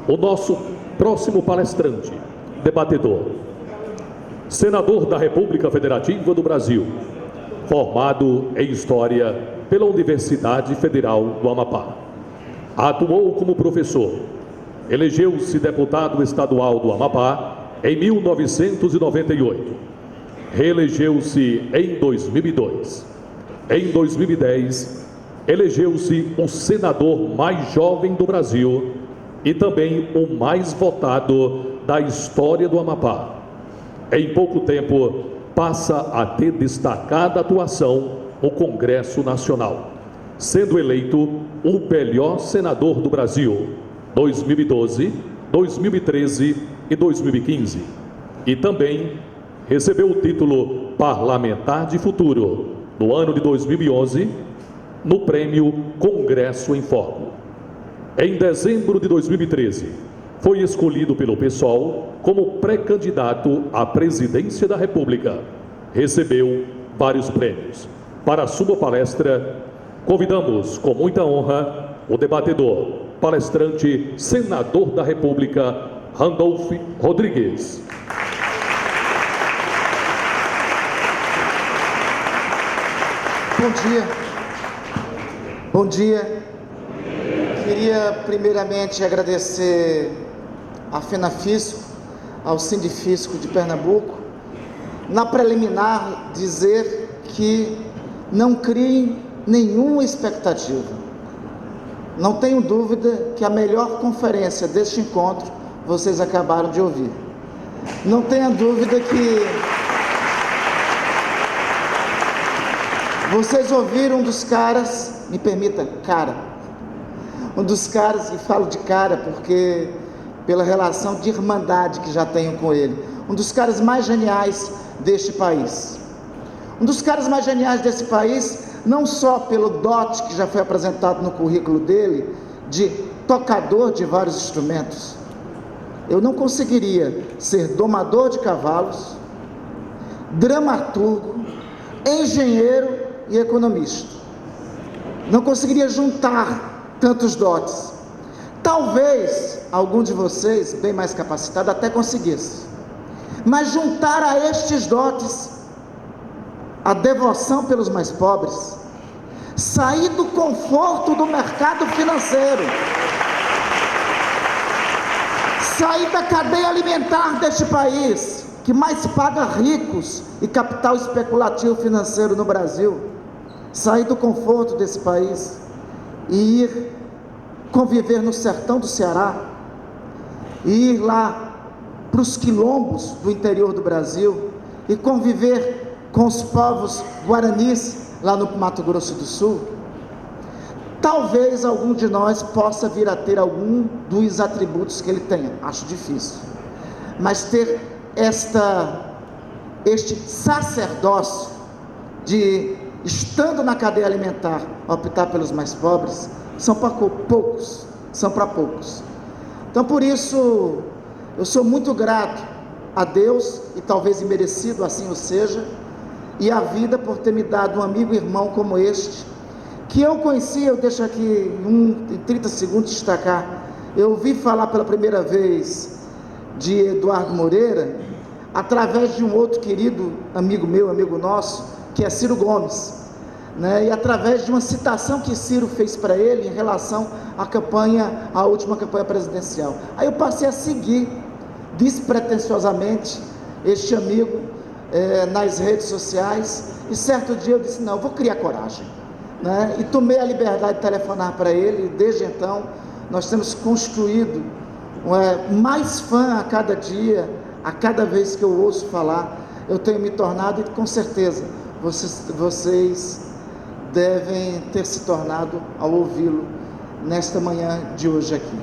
O nosso próximo palestrante, debatedor, senador da República Federativa do Brasil, formado em História pela Universidade Federal do Amapá. Atuou como professor, elegeu-se deputado estadual do Amapá em 1998, reelegeu-se em 2002. Em 2010, elegeu-se o senador mais jovem do Brasil e também o mais votado da história do Amapá. Em pouco tempo, passa a ter destacada atuação no Congresso Nacional, sendo eleito o melhor senador do Brasil 2012, 2013 e 2015. E também recebeu o título Parlamentar de Futuro no ano de 2011, no prêmio Congresso em Foco. Em dezembro de 2013, foi escolhido pelo PSOL como pré-candidato à presidência da República. Recebeu vários prêmios. Para a sua palestra, convidamos com muita honra o debatedor, palestrante, senador da República, Randolph Rodrigues. Bom dia. Bom dia. Queria primeiramente agradecer à FENAFISCO, ao Sindifisco de Pernambuco, na preliminar dizer que não criem nenhuma expectativa. Não tenho dúvida que a melhor conferência deste encontro vocês acabaram de ouvir. Não tenha dúvida que vocês ouviram um dos caras, me permita, um dos caras, e falo de cara porque pela relação de irmandade que já tenho com ele, um dos caras mais geniais deste país. Um dos caras mais geniais desse país, não só pelo dote que já foi apresentado no currículo dele, de tocador de vários instrumentos. Eu não conseguiria ser domador de cavalos, dramaturgo, engenheiro e economista. Não conseguiria juntar tantos dotes. Talvez algum de vocês, bem mais capacitado, até conseguisse. Mas juntar a estes dotes a devoção pelos mais pobres, sair do conforto do mercado financeiro, sair da cadeia alimentar deste país, que mais paga ricos e capital especulativo financeiro no Brasil, sair do conforto desse país e ir conviver no sertão do Ceará, e ir lá para os quilombos do interior do Brasil e conviver com os povos guaranis lá no Mato Grosso do Sul. Talvez algum de nós possa vir a ter algum dos atributos que ele tenha, acho difícil, mas ter este sacerdócio de, estando na cadeia alimentar, optar pelos mais pobres, são para poucos. Então, por isso, eu sou muito grato a Deus, e talvez imerecido assim o seja, e à vida por ter me dado um amigo e irmão como este, que eu conheci. Eu deixo aqui em 30 segundos destacar, eu ouvi falar pela primeira vez de Eduardo Moreira, através de um outro querido amigo meu, amigo nosso, que é Ciro Gomes, né? E através de uma citação que Ciro fez para ele em relação à última campanha presidencial. Aí eu passei a seguir despretensiosamente este amigo nas redes sociais, e certo dia eu disse, não, eu vou criar coragem, né? E tomei a liberdade de telefonar para ele, e desde então nós temos construído mais fã a cada dia, a cada vez que eu ouço falar, eu tenho me tornado, e com certeza vocês devem ter se tornado ao ouvi-lo nesta manhã de hoje aqui.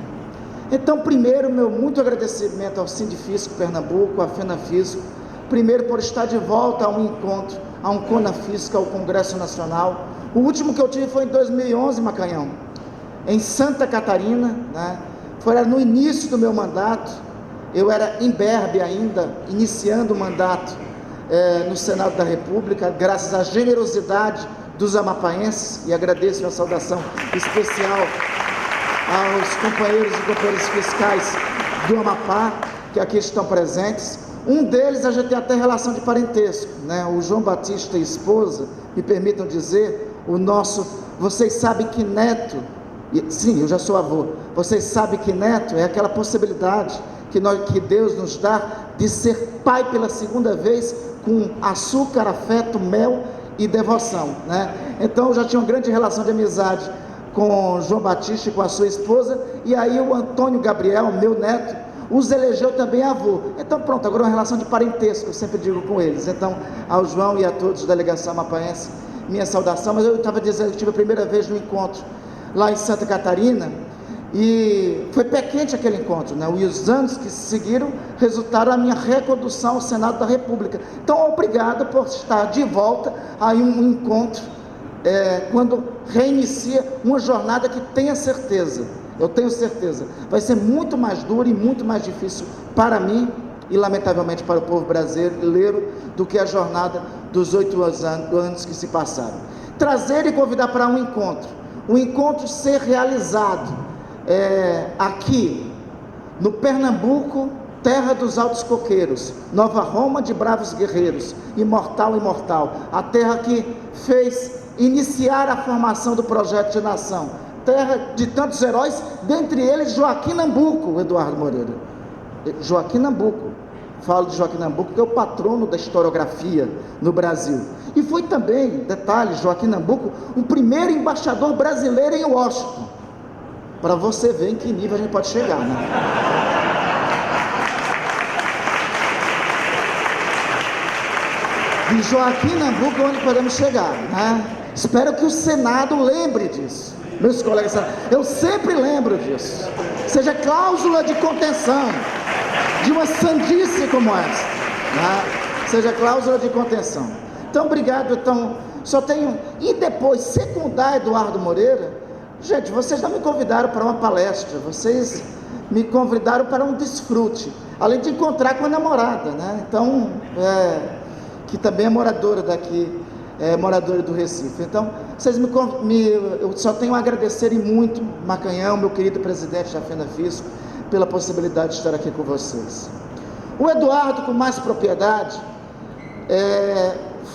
Então, primeiro, meu muito agradecimento ao Sindifisco Pernambuco, à FENAFISCO, primeiro por estar de volta a um encontro, a um CONAFISCO, ao Congresso Nacional. O último que eu tive foi em 2011, Macanhão, em Santa Catarina, né? Foi no início do meu mandato, eu era imberbe ainda, iniciando o mandato no Senado da República, graças à generosidade dos amapaenses, e agradeço a saudação especial aos companheiros e companheiras fiscais do Amapá, que aqui estão presentes. Um deles a gente tem até relação de parentesco, né? O João Batista e esposa, me permitam dizer, vocês sabem que neto, sim, eu já sou avô, vocês sabem que neto é aquela possibilidade que Deus nos dá de ser pai pela segunda vez, com açúcar, afeto, mel e devoção, né? Então eu já tinha uma grande relação de amizade com João Batista e com a sua esposa, e aí o Antônio Gabriel, meu neto, os elegeu também avô. Então pronto, agora uma relação de parentesco, eu sempre digo com eles. Então, ao João e a todos da delegação amapaense, minha saudação. Mas eu estava dizendo que tive a primeira vez no encontro lá em Santa Catarina, e foi pé quente aquele encontro, né? E os anos que se seguiram resultaram a minha recondução ao Senado da República. Então, obrigado por estar de volta a um encontro, quando reinicia uma jornada que tenha certeza, eu tenho certeza, vai ser muito mais dura e muito mais difícil para mim e lamentavelmente para o povo brasileiro do que a jornada dos 8 anos que se passaram. Trazer e convidar para um encontro ser realizado aqui no Pernambuco, terra dos altos coqueiros, Nova Roma de bravos guerreiros, imortal, a terra que fez iniciar a formação do projeto de nação, terra de tantos heróis, dentre eles Joaquim Nabuco, Eduardo Moreira. Joaquim Nabuco, falo de Joaquim Nabuco, que é o patrono da historiografia no Brasil, e foi também, detalhe, Joaquim Nabuco, o primeiro embaixador brasileiro em Washington, para você ver em que nível a gente pode chegar, né? De Joaquim Nabuco, onde podemos chegar, né? Espero que o Senado lembre disso, meus colegas, eu sempre lembro disso, seja cláusula de contenção de uma sandice como essa, né? Seja cláusula de contenção. Então, obrigado. Então, só tenho, e depois secundar Eduardo Moreira. Gente, vocês não me convidaram para uma palestra, vocês me convidaram para um desfrute, além de encontrar com a namorada, né? Então, que também é moradora daqui, moradora do Recife. Então, vocês eu só tenho a agradecer e muito, Macanhão, meu querido presidente da FENAFISCO, pela possibilidade de estar aqui com vocês. O Eduardo, com mais propriedade,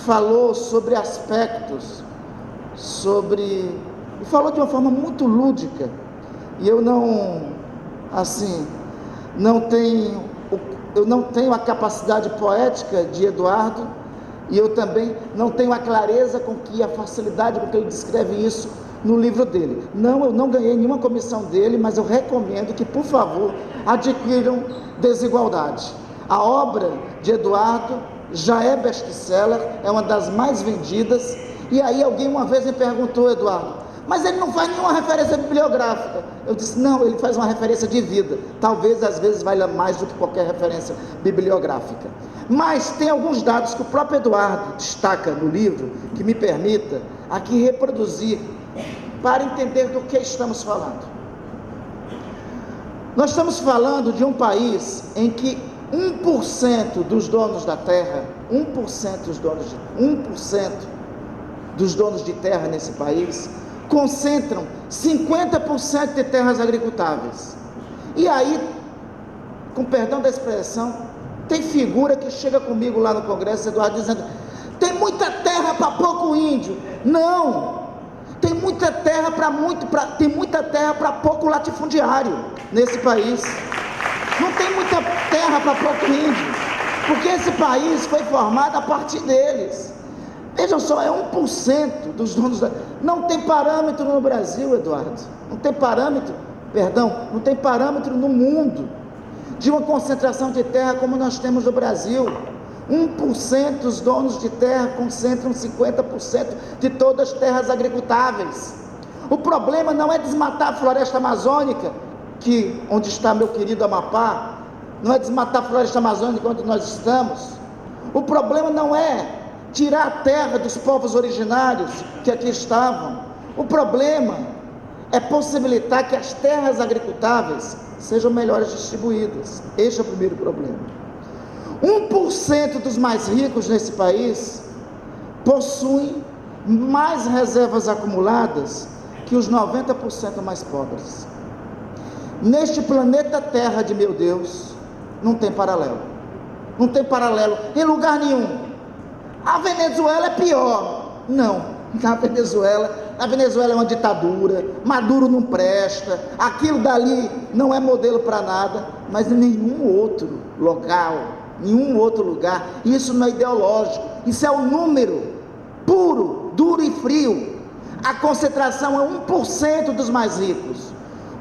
falou sobre aspectos, falou de uma forma muito lúdica, e eu não tenho a capacidade poética de Eduardo, e eu também não tenho a clareza a facilidade com que ele descreve isso no livro dele. Não, eu não ganhei nenhuma comissão dele, mas eu recomendo que, por favor, adquiram Desigualdade. A obra de Eduardo já é best-seller, é uma das mais vendidas, e aí alguém uma vez me perguntou, Eduardo, mas ele não faz nenhuma referência bibliográfica. Eu disse, não, ele faz uma referência de vida, talvez às vezes valha mais do que qualquer referência bibliográfica. Mas tem alguns dados que o próprio Eduardo destaca no livro, que me permita aqui reproduzir, para entender do que estamos falando. Nós estamos falando de um país em que 1% dos donos da terra, 1% dos donos de terra nesse país, concentram 50% de terras agricultáveis. E aí, com perdão da expressão, tem figura que chega comigo lá no Congresso, Eduardo, dizendo, tem muita terra para pouco índio. Não! Tem muita terra para pouco latifundiário nesse país. Não tem muita terra para pouco índio, porque esse país foi formado a partir deles. Vejam só, é 1% dos donos da... Não tem parâmetro no Brasil, Eduardo. Não tem parâmetro no mundo de uma concentração de terra como nós temos no Brasil. 1% dos donos de terra concentram 50% de todas as terras agricultáveis. O problema não é desmatar a floresta amazônica, onde está meu querido Amapá, não é desmatar a floresta amazônica onde nós estamos. O problema não é tirar a terra dos povos originários que aqui estavam. O problema é possibilitar que as terras agricultáveis sejam melhores distribuídas. Este é o primeiro problema. 1% dos mais ricos nesse país possuem mais reservas acumuladas que os 90% mais pobres. neste planeta Terra de meu Deus, não tem paralelo. Não tem paralelo em lugar nenhum. A Venezuela é pior. Não, na Venezuela é uma ditadura, Maduro não presta, aquilo dali não é modelo para nada, mas em nenhum outro local, nenhum outro lugar, isso não é ideológico, isso é o número puro, duro e frio. A concentração é 1% dos mais ricos,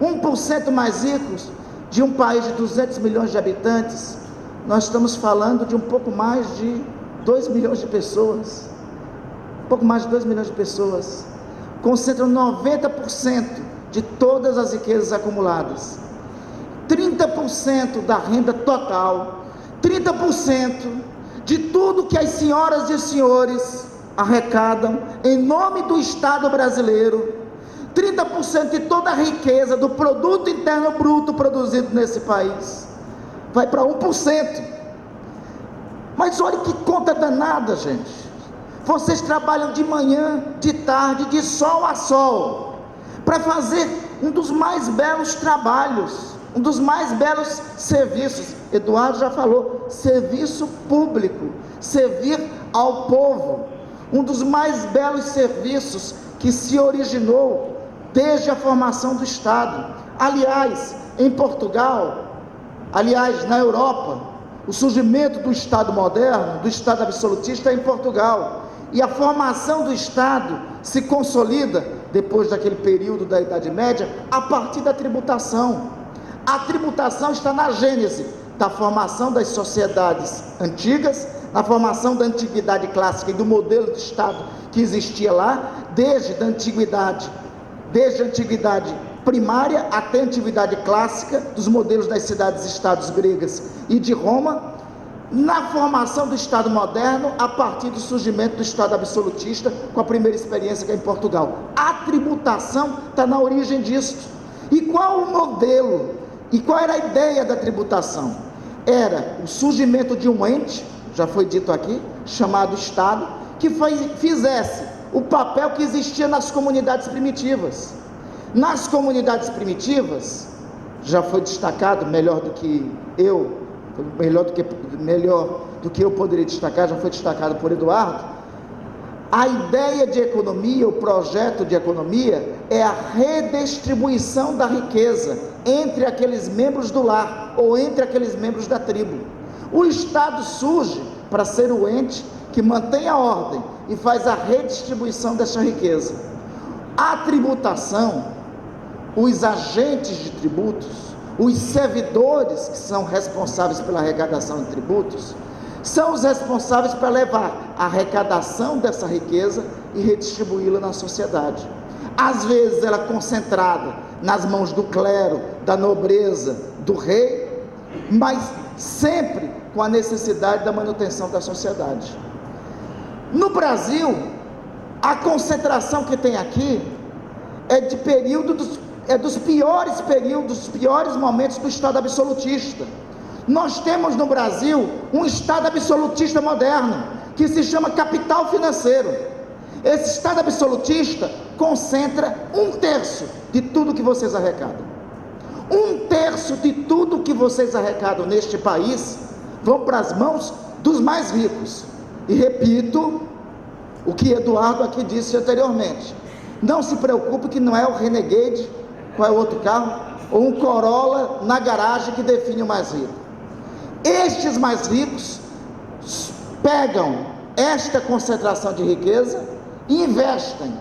1% mais ricos de um país de 200 milhões de habitantes. Nós estamos falando de um pouco mais de 2 milhões de pessoas, pouco mais de 2 milhões de pessoas, concentram 90% de todas as riquezas acumuladas, 30% da renda total, 30% de tudo que as senhoras e os senhores arrecadam em nome do Estado brasileiro, 30% de toda a riqueza do produto interno bruto produzido nesse país, vai para 1%. Mas olha que conta danada, gente. Vocês trabalham de manhã, de tarde, de sol a sol, para fazer um dos mais belos trabalhos, um dos mais belos serviços. Eduardo já falou, serviço público, servir ao povo, um dos mais belos serviços que se originou desde a formação do Estado. Aliás, em Portugal, na Europa, o surgimento do Estado moderno, do Estado absolutista é em Portugal, e a formação do Estado se consolida, depois daquele período da Idade Média, a partir da tributação. A tributação está na gênese da formação das sociedades antigas, na formação da antiguidade clássica e do modelo de Estado que existia lá, desde a antiguidade primária até a antiguidade clássica, dos modelos das cidades-estados gregas e de Roma, na formação do Estado moderno, a partir do surgimento do Estado absolutista, com a primeira experiência que é em Portugal. A tributação está na origem disso. E qual o modelo? E qual era a ideia da tributação? Era o surgimento de um ente, já foi dito aqui, chamado Estado, que fizesse o papel que existia nas comunidades primitivas. Nas comunidades primitivas, já foi destacado, melhor do que eu poderia destacar, já foi destacado por Eduardo, a ideia de economia, o projeto de economia, é a redistribuição da riqueza entre aqueles membros do lar, ou entre aqueles membros da tribo. O Estado surge para ser o ente que mantém a ordem e faz a redistribuição dessa riqueza. A tributação, os agentes de tributos, os servidores que são responsáveis pela arrecadação de tributos, são os responsáveis para levar a arrecadação dessa riqueza e redistribuí-la na sociedade. Às vezes ela é concentrada nas mãos do clero, da nobreza, do rei, mas sempre com a necessidade da manutenção da sociedade. No Brasil, a concentração que tem aqui é de dos piores períodos, dos piores momentos do Estado absolutista. Nós temos no Brasil um Estado absolutista moderno, que se chama capital financeiro. Esse Estado absolutista concentra 1/3 de tudo que vocês arrecadam. 1/3 de tudo que vocês arrecadam neste país vão para as mãos dos mais ricos. E repito o que Eduardo aqui disse anteriormente: não se preocupe que não é o Renegade, qual é o outro carro, ou um Corolla na garagem que define o mais rico. Estes mais ricos pegam esta concentração de riqueza e investem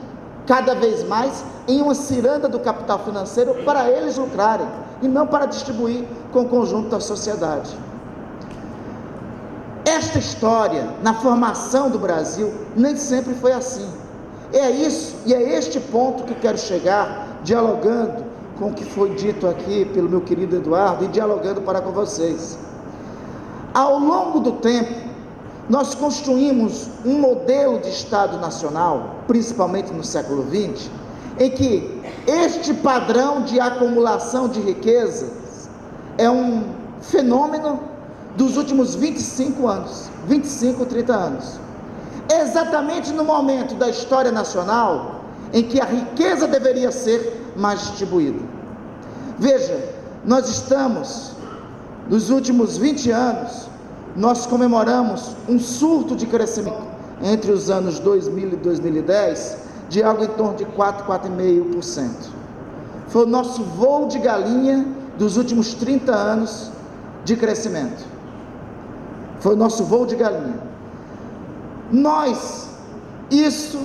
cada vez mais em uma ciranda do capital financeiro para eles lucrarem, e não para distribuir com o conjunto da sociedade. Esta história, na formação do Brasil, nem sempre foi assim. É isso, e é este ponto que quero chegar, dialogando com o que foi dito aqui pelo meu querido Eduardo, e dialogando para com vocês. Ao longo do tempo, nós construímos um modelo de Estado nacional, principalmente no século XX, em que este padrão de acumulação de riquezas é um fenômeno dos últimos 25 anos, 25, 30 anos. Exatamente no momento da história nacional em que a riqueza deveria ser mais distribuída. Veja, nós estamos, nos últimos 20 anos, nós comemoramos um surto de crescimento entre os anos 2000 e 2010, de algo em torno de 4,5%. Foi o nosso voo de galinha dos últimos 30 anos de crescimento. Foi o nosso voo de galinha. Isso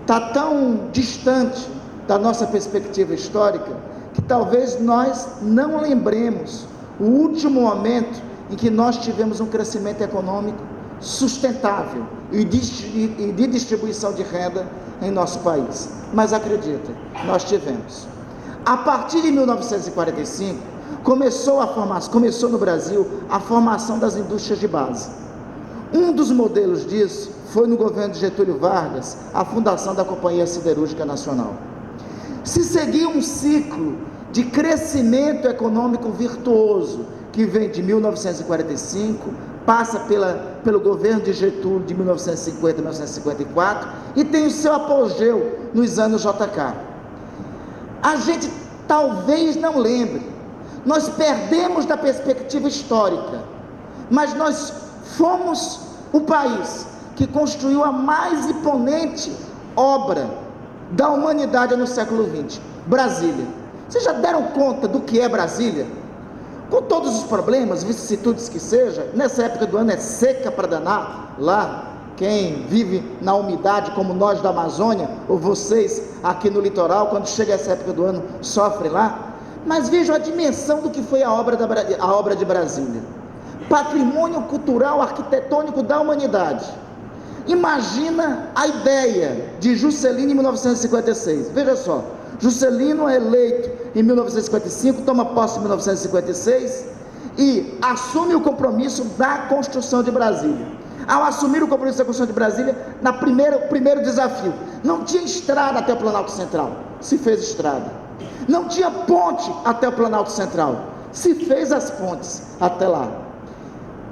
está tão distante da nossa perspectiva histórica, que talvez nós não lembremos o último momento em que nós tivemos um crescimento econômico sustentável e de distribuição de renda em nosso país. Mas acredita, nós tivemos. A partir de 1945, começou no Brasil a formação das indústrias de base. Um dos modelos disso foi no governo de Getúlio Vargas, a fundação da Companhia Siderúrgica Nacional. Se seguiu um ciclo de crescimento econômico virtuoso, que vem de 1945, passa pelo governo de Getúlio de 1950 a 1954 e tem o seu apogeu nos anos JK. A gente talvez não lembre, nós perdemos da perspectiva histórica, mas nós fomos o país que construiu a mais imponente obra da humanidade no século XX, Brasília. Vocês já deram conta do que é Brasília? Com todos os problemas, vicissitudes que seja, nessa época do ano é seca para danar lá. Quem vive na umidade, como nós da Amazônia, ou vocês aqui no litoral, quando chega essa época do ano, sofrem lá. Mas vejam a dimensão do que foi a obra de Brasília. Patrimônio cultural arquitetônico da humanidade. Imagina a ideia de Juscelino em 1956. Veja só, Juscelino é eleito em 1955, toma posse em 1956 e assume o compromisso da construção de Brasília. Ao assumir o compromisso da construção de Brasília, o primeiro desafio, não tinha estrada até o Planalto Central, se fez estrada. Não tinha ponte até o Planalto Central, se fez as pontes até lá.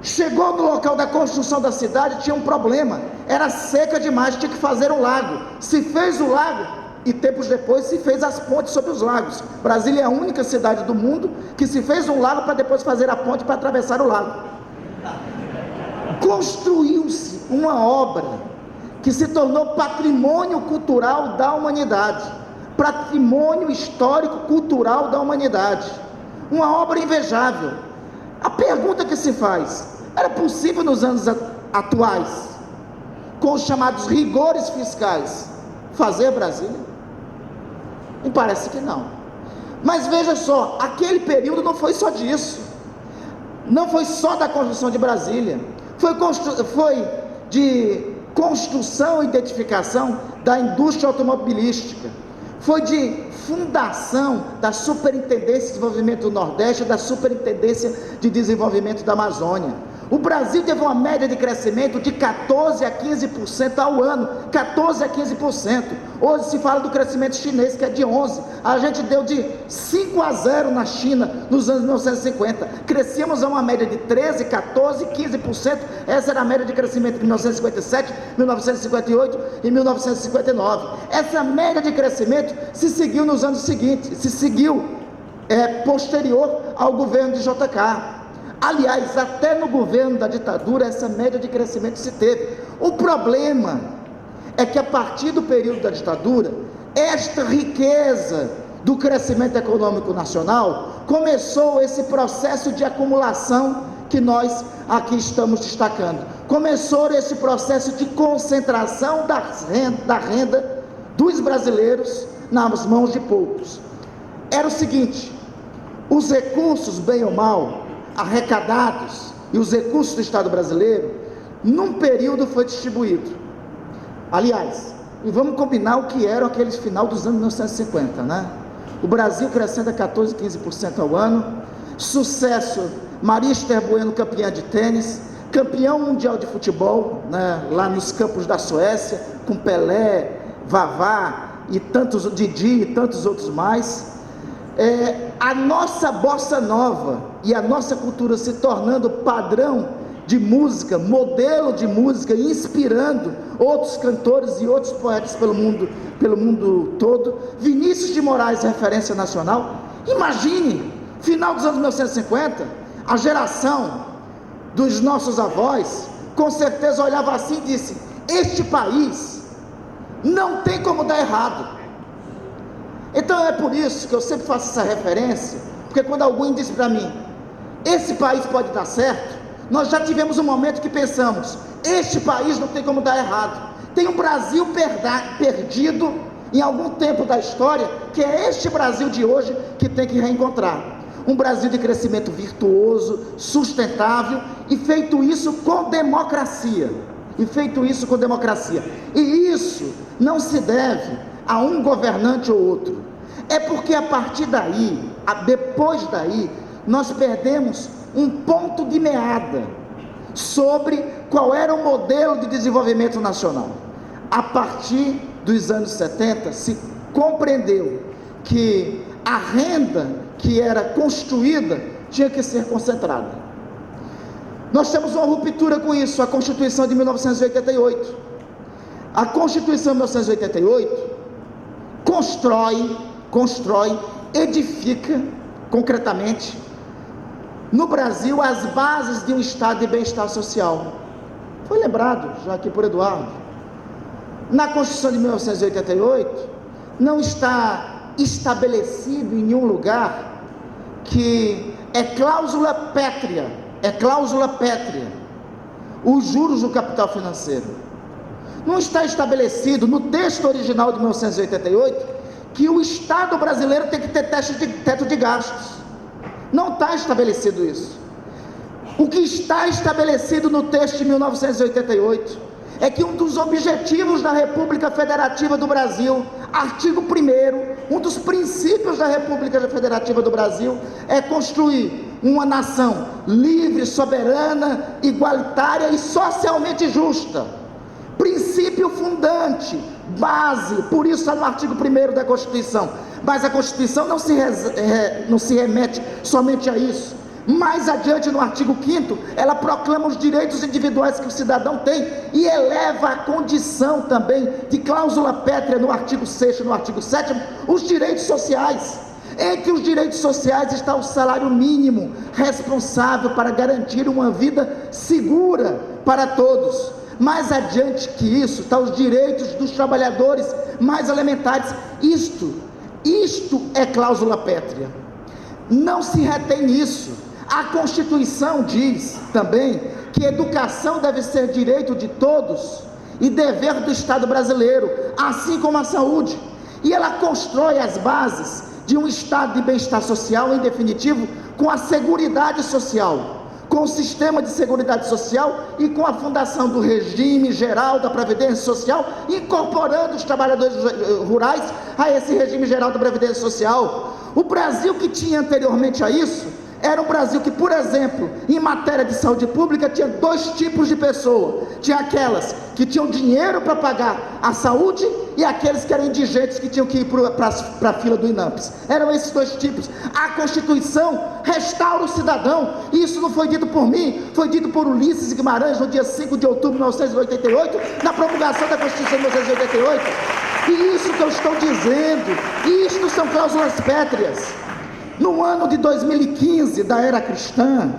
Chegou no local da construção da cidade, tinha um problema, era seca demais, tinha que fazer um lago. Se fez o lago e tempos depois se fez as pontes sobre os lagos. Brasília é a única cidade do mundo que se fez um lago para depois fazer a ponte para atravessar o lago. Construiu-se uma obra que se tornou patrimônio cultural da humanidade, patrimônio histórico cultural da humanidade, uma obra invejável. A pergunta que se faz: era possível nos anos atuais, com os chamados rigores fiscais, fazer Brasília? Me parece que não. Mas veja só, aquele período não foi só disso, não foi só da construção de Brasília, foi de construção e identificação da indústria automobilística, foi de fundação da Superintendência de Desenvolvimento do Nordeste e da Superintendência de Desenvolvimento da Amazônia. O Brasil teve uma média de crescimento de 14% a 15% ao ano, 14% a 15%. Hoje se fala do crescimento chinês, que é de 11%. A gente deu de 5-0 na China nos anos 1950. Crescíamos a uma média de 13%, 14%, 15%. Essa era a média de crescimento de 1957, 1958 e 1959. Essa média de crescimento se seguiu nos anos seguintes, posterior ao governo de JK. Aliás, até no governo da ditadura, essa média de crescimento se teve. O problema é que a partir do período da ditadura, esta riqueza do crescimento econômico nacional, começou esse processo de acumulação que nós aqui estamos destacando. Começou esse processo de concentração da renda dos brasileiros nas mãos de poucos. Era o seguinte: os recursos, bem ou mal, arrecadados e os recursos do Estado brasileiro, num período foi distribuído. Aliás, e vamos combinar o que era aquele final dos anos 1950, né? O Brasil crescendo a 14%, 15% ao ano, sucesso, Maria Esther Bueno campeã de tênis, campeão mundial de futebol, né? Lá nos campos da Suécia, com Pelé, Vavá e tantos, Didi e tantos outros mais. A nossa bossa nova e a nossa cultura se tornando padrão de música, modelo de música, inspirando outros cantores e outros poetas pelo mundo todo. Vinícius de Moraes, referência nacional. Imagine, Final dos anos 1950, a geração dos nossos avós, com certeza olhava assim e disse: este país não tem como dar errado. Então é por isso que eu sempre faço essa referência, porque quando alguém diz para mim, esse país pode dar certo, nós já tivemos um momento que pensamos, este país não tem como dar errado. Tem um Brasil perdido em algum tempo da história, que é este Brasil de hoje que tem que reencontrar. Um Brasil de crescimento virtuoso, sustentável, e feito isso com democracia. E isso não se deve a um governante ou outro. É porque a partir daí, depois daí, nós perdemos um ponto de meada sobre qual era o modelo de desenvolvimento nacional. A partir dos anos 70, se compreendeu que a renda que era construída tinha que ser concentrada. Nós temos uma ruptura com isso, a Constituição de 1988. A Constituição de 1988 constrói, edifica, concretamente, no Brasil, as bases de um estado de bem-estar social. Foi lembrado já aqui por Eduardo. Na Constituição de 1988, não está estabelecido em nenhum lugar que é cláusula pétrea, os juros do capital financeiro. Não está estabelecido no texto original de 1988 que o Estado brasileiro tem que ter teto de gastos. Não está estabelecido isso. O que está estabelecido no texto de 1988 é que um dos objetivos da República Federativa do Brasil, artigo 1º, um dos princípios da República Federativa do Brasil é construir uma nação livre, soberana, igualitária e socialmente justa. Princípio fundante, base, por isso está no artigo 1º da Constituição. Mas a Constituição não se remete somente a isso. Mais adiante, no artigo 5º, ela proclama os direitos individuais que o cidadão tem e eleva a condição também de cláusula pétrea no artigo 6º e no artigo 7º, os direitos sociais. Entre os direitos sociais está o salário mínimo, responsável para garantir uma vida segura para todos. Mais adiante que isso, está os direitos dos trabalhadores mais elementares. Isto é cláusula pétrea. Não se retém nisso. A Constituição diz também que educação deve ser direito de todos e dever do Estado brasileiro, assim como a saúde. E ela constrói as bases de um estado de bem-estar social, em definitivo, com a Seguridade Social, com o sistema de Seguridade Social e com a fundação do regime geral da Previdência Social, incorporando os trabalhadores rurais a esse regime geral da Previdência Social. O Brasil que tinha anteriormente a isso, era um Brasil que, por exemplo, em matéria de saúde pública, tinha dois tipos de pessoa. Tinha aquelas que tinham dinheiro para pagar a saúde e aqueles que eram indigentes, que tinham que ir para a fila do INAMPS. Eram esses dois tipos. A Constituição restaura o cidadão. E isso não foi dito por mim, foi dito por Ulisses Guimarães no dia 5 de outubro de 1988, na promulgação da Constituição de 1988. E isso que eu estou dizendo, isto são cláusulas pétreas. No ano de 2015, da era cristã,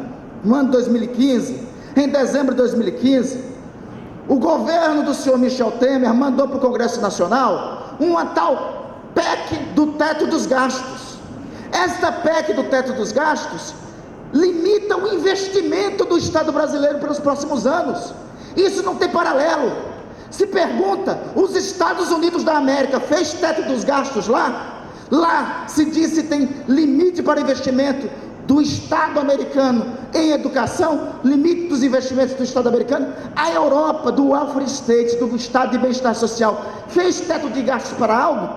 em dezembro de 2015, o governo do senhor Michel Temer mandou para o Congresso Nacional uma tal PEC do teto dos gastos. Esta PEC do teto dos gastos limita o investimento do Estado brasileiro pelos próximos anos. Isso não tem paralelo. Se pergunta, os Estados Unidos da América fez teto dos gastos lá? Lá se diz que tem limite para investimento do Estado americano em educação, limite dos investimentos do Estado americano. A Europa, do welfare state, do Estado de bem-estar social, fez teto de gastos para algo?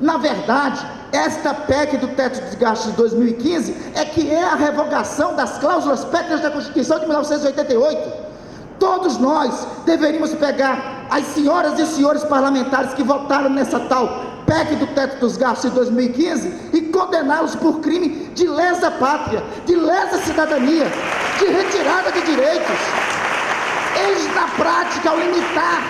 Na verdade, esta PEC do teto de gastos de 2015 é a revogação das cláusulas pétreas da Constituição de 1988. Todos nós deveríamos pegar as senhoras e senhores parlamentares que votaram nessa tal PEC do teto dos gastos de 2015 e condená-los por crime de lesa pátria, de lesa cidadania, de retirada de direitos. Eles, na prática, ao limitar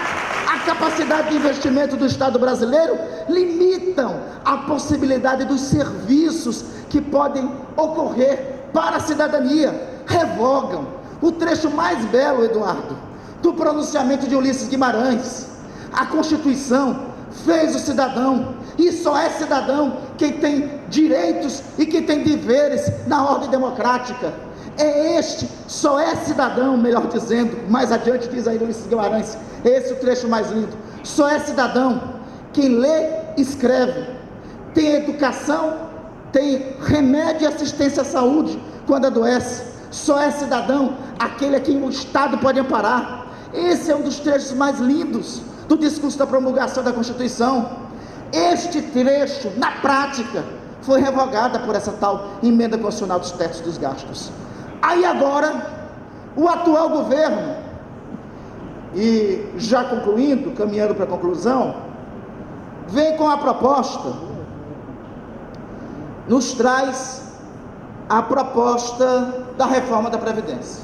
a capacidade de investimento do Estado brasileiro, limitam a possibilidade dos serviços que podem ocorrer para a cidadania. Revogam o trecho mais belo, Eduardo, do pronunciamento de Ulisses Guimarães: a Constituição fez o cidadão, e só é cidadão quem tem direitos e quem tem deveres na ordem democrática. Só é cidadão, melhor dizendo, mais adiante diz ainda Ulisses Guimarães, esse é o trecho mais lindo: só é cidadão quem lê, escreve, tem educação, tem remédio e assistência à saúde quando adoece. Só é cidadão aquele a quem o Estado pode amparar. Esse é um dos trechos mais lindos do discurso da promulgação da Constituição. Este trecho, na prática, foi revogada por essa tal emenda constitucional dos tetos dos gastos. Aí agora, o atual governo, e já concluindo, caminhando para a conclusão, vem com a proposta, nos traz a proposta da reforma da Previdência.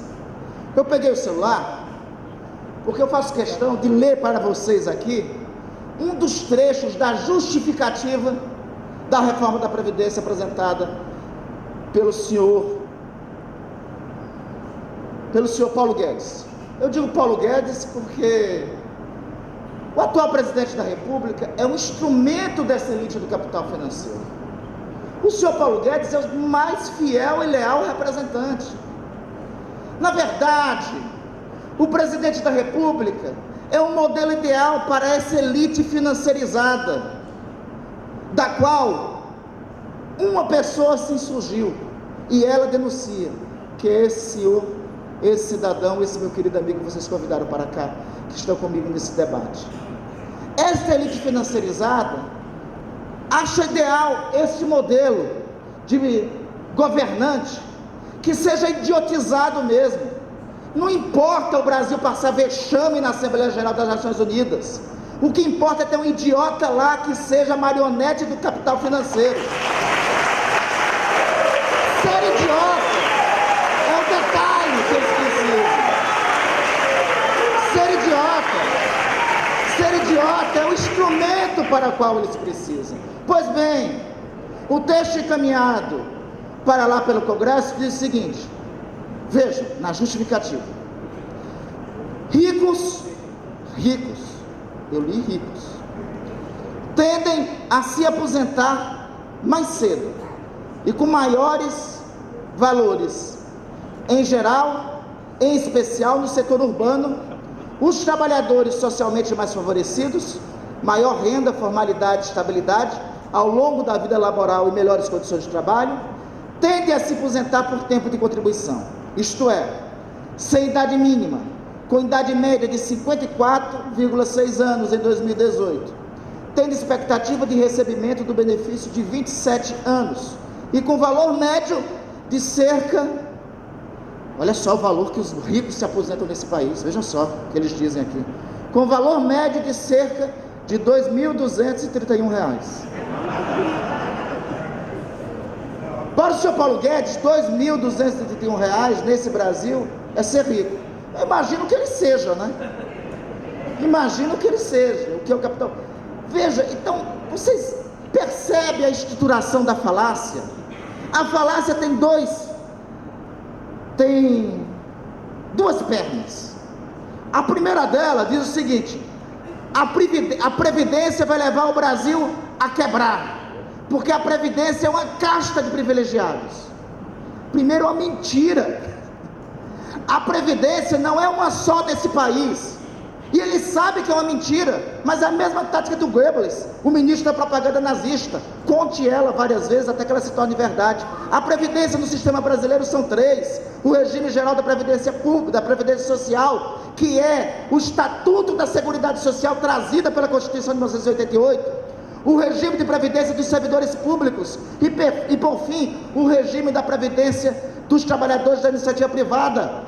Eu peguei o celular, porque eu faço questão de ler para vocês aqui um dos trechos da justificativa da reforma da Previdência apresentada pelo senhor Paulo Guedes. Eu digo Paulo Guedes porque o atual presidente da República é um instrumento dessa elite do capital financeiro. O senhor Paulo Guedes é o mais fiel e leal representante. Na verdade, o presidente da República é um modelo ideal para essa elite financeirizada, da qual uma pessoa se insurgiu, e ela denuncia que é esse senhor, esse cidadão, esse meu querido amigo que vocês convidaram para cá, que estão comigo nesse debate. Essa elite financeirizada acha ideal esse modelo de governante que seja idiotizado mesmo. Não importa o Brasil passar vexame na Assembleia Geral das Nações Unidas, o que importa é ter um idiota lá que seja marionete do capital financeiro. Ser idiota é um detalhe que eles precisam. Ser idiota é o instrumento para o qual eles precisam. Pois bem, o texto encaminhado para lá pelo Congresso diz o seguinte: veja, na justificativa: ricos, eu li ricos, tendem a se aposentar mais cedo e com maiores valores, em geral, em especial no setor urbano. Os trabalhadores socialmente mais favorecidos, maior renda, formalidade e estabilidade ao longo da vida laboral e melhores condições de trabalho, tendem a se aposentar por tempo de contribuição, isto é, sem idade mínima, com idade média de 54,6 anos em 2018, tendo expectativa de recebimento do benefício de 27 anos, e com valor médio de cerca, olha só o valor que os ricos se aposentam nesse país, vejam só o que eles dizem aqui, com valor médio de cerca de R$ 2.231. Para o senhor Paulo Guedes, R$ 2.231 nesse Brasil é ser rico. Eu imagino que ele seja, né? Imagino que ele seja, o que é o capital. Veja, então, vocês percebem a estruturação da falácia? A falácia tem duas pernas. A primeira dela diz o seguinte: a Previdência vai levar o Brasil a quebrar, porque a Previdência é uma casta de privilegiados. Primeiro, uma mentira. A Previdência não é uma só desse país, e ele sabe que é uma mentira, mas é a mesma tática do Goebbels, o ministro da propaganda nazista. Conte ela várias vezes até que ela se torne verdade. A Previdência no sistema brasileiro são três: o regime geral da Previdência Pública, da Previdência Social, que é o Estatuto da Seguridade Social trazida pela Constituição de 1988, o regime de previdência dos servidores públicos e por fim, o regime da previdência dos trabalhadores da iniciativa privada.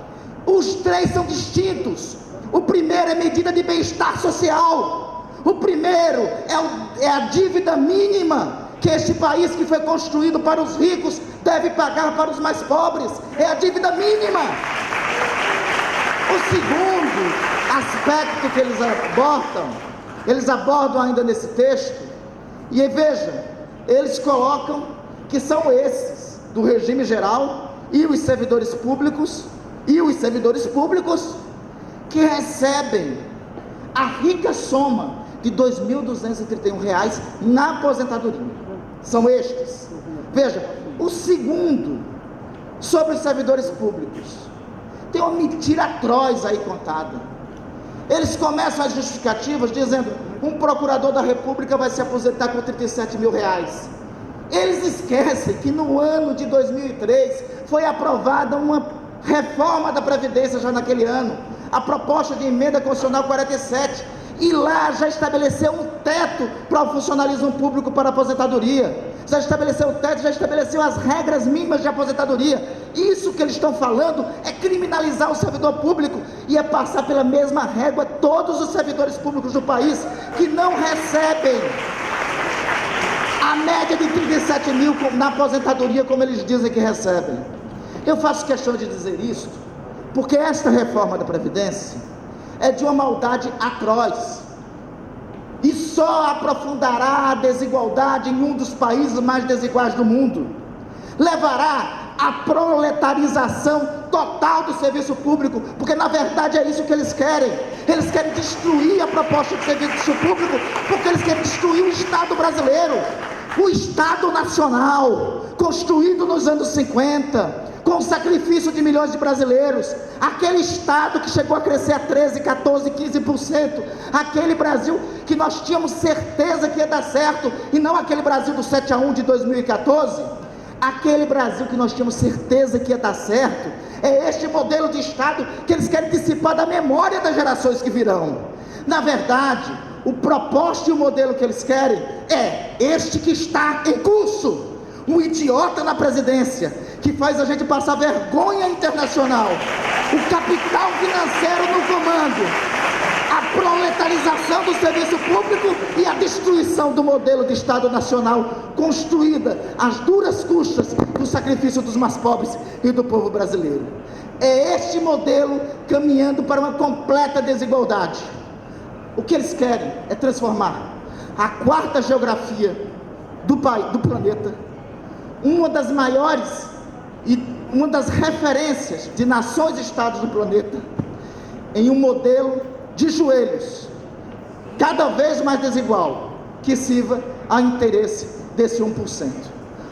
Os três são distintos. O primeiro é medida de bem-estar social. O primeiro é a dívida mínima que este país, que foi construído para os ricos, deve pagar para os mais pobres. É a dívida mínima. O segundo aspecto que eles abordam ainda nesse texto, e veja, eles colocam que são esses do regime geral e os servidores públicos, que recebem a rica soma de R$ 2.231 na aposentadoria. São estes. Veja, o segundo, sobre os servidores públicos, tem uma mentira atroz aí contada. Eles começam as justificativas dizendo: um procurador da República vai se aposentar com R$ 37 mil. Eles esquecem que no ano de 2003 foi aprovada uma reforma da Previdência já naquele ano, a proposta de emenda constitucional 47, e lá já estabeleceu um teto para o funcionalismo público para a aposentadoria, já estabeleceu o teto, já estabeleceu as regras mínimas de aposentadoria. Isso que eles estão falando é criminalizar o servidor público e é passar pela mesma régua todos os servidores públicos do país que não recebem a média de 37 mil na aposentadoria, como eles dizem que recebem. Eu faço questão de dizer isso porque esta reforma da Previdência é de uma maldade atroz e só aprofundará a desigualdade em um dos países mais desiguais do mundo, levará à proletarização total do serviço público, porque na verdade é isso que eles querem destruir a proposta de serviço público, porque eles querem destruir o Estado brasileiro, o Estado nacional, construído nos anos 50, com o sacrifício de milhões de brasileiros, aquele Estado que chegou a crescer a 13%, 14%, 15%, aquele Brasil que nós tínhamos certeza que ia dar certo, e não aquele Brasil do 7-1 de 2014, aquele Brasil que nós tínhamos certeza que ia dar certo. É este modelo de Estado que eles querem dissipar da memória das gerações que virão. Na verdade, o propósito e o modelo que eles querem é este que está em curso, um idiota na presidência, que faz a gente passar vergonha internacional, o capital financeiro no comando, a proletarização do serviço público e a destruição do modelo de Estado nacional, construída às duras custas do sacrifício dos mais pobres e do povo brasileiro. É este modelo caminhando para uma completa desigualdade. O que eles querem é transformar a quarta geografia do planeta, uma das maiores e uma das referências de nações e estados do planeta, em um modelo de joelhos, cada vez mais desigual, que sirva ao interesse desse 1%.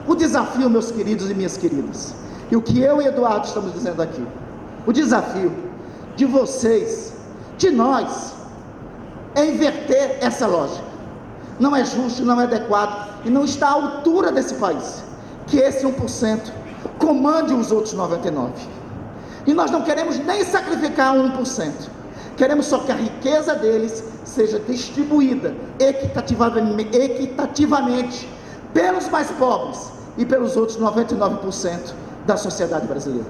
O desafio, meus queridos e minhas queridas, e o que eu e Eduardo estamos dizendo aqui, o desafio de vocês, de nós, é inverter essa lógica. Não é justo, não é adequado e não está à altura desse país que esse 1% comande os outros 99%. E nós não queremos nem sacrificar 1%. Queremos só que a riqueza deles seja distribuída equitativamente pelos mais pobres e pelos outros 99% da sociedade brasileira.